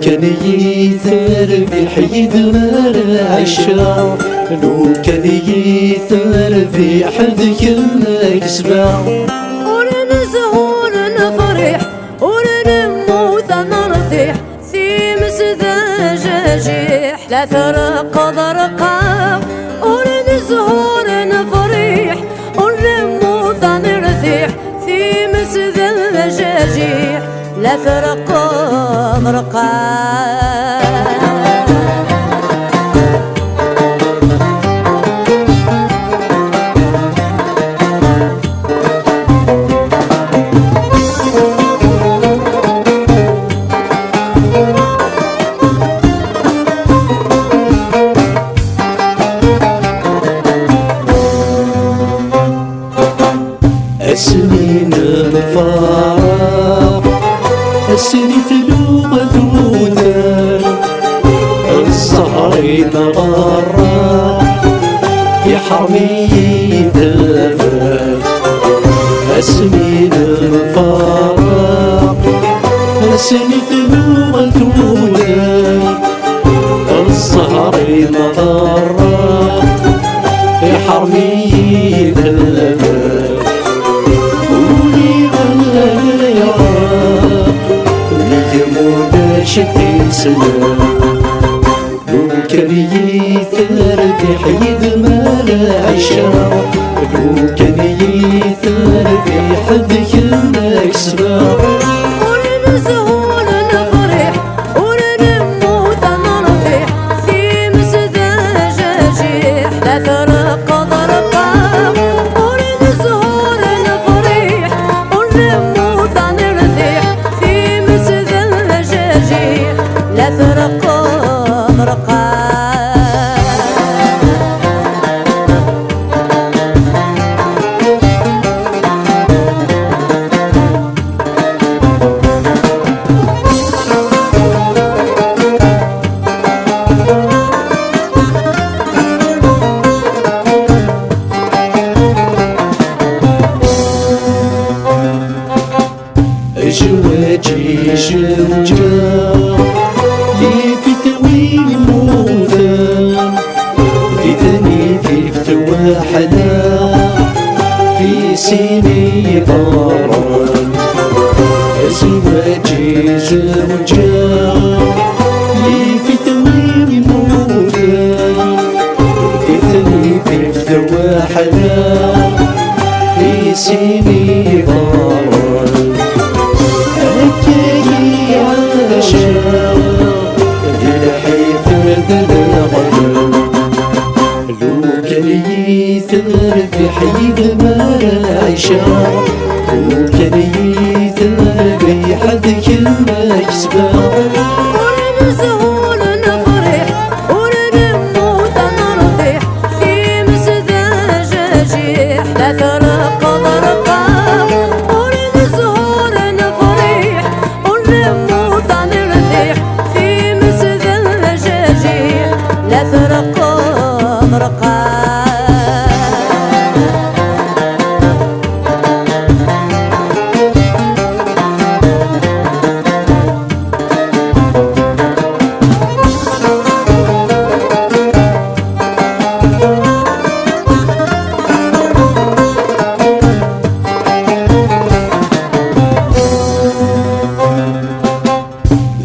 كان يثار في حيد مرعشة، لو كان يثار في حد كما كسبة. ونزهور نفرح ونموت نرتاح في مسذا جاجيح لا ترقى ضرقا. ونزهور نفرح ونموت نرتاح في مسذا جاجيح لا ترقى ضرقا. السنين الفراق السنين ثلوغ ثوثان، الصهر مغرق يا حرمي ثافان. السنين الفراق السنين ثلوغ ثوثان، الصهر مغرق يا حرمي ثافان. شتي سلام لو كان يثار في حيد مرعشة، لو كان يثار في حد كما كسبة. ونزهور نفرح ونموت نرتاح في مسذا جاجيح لا ترقى ضرقا. ونزهور نفرح ونموت نرتاح في مسذا جاجيح لا ترقى ضرقا. جواجي شوجا لي في ثوي موثان، في ثاني في فتوى حلا في سيني طاران. زواجي زوجا لي في ثوي موثان، في ثاني في فتوى حلا في سيني طاران. لو كان يثار في حيد مرعشة، لو كان يثار في حد كما كسبة. ونزهور نفرح ونموت نرتاح في مسذا جاجيح لا ترقى ضرقا. ونزهور نفرح ونموت نرتاح في مسذا جاجيح لا ترقى ضرقا.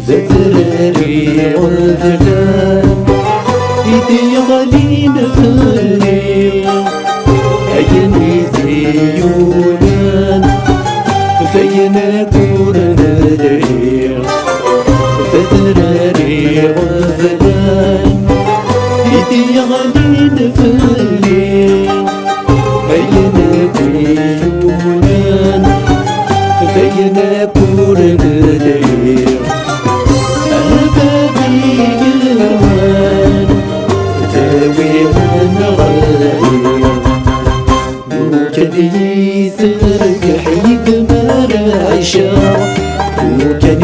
ذراري والذلال يدي غالين في الليل، أيني ذيولان فينا دورنا الليل. ذراري والذلال يدي غالين في الليل، أيني ذيولان فينا دورنا الليل. لو كان يثار في حيد مرعشة، لو كان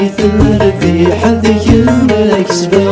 يثار في حد كما كسبة.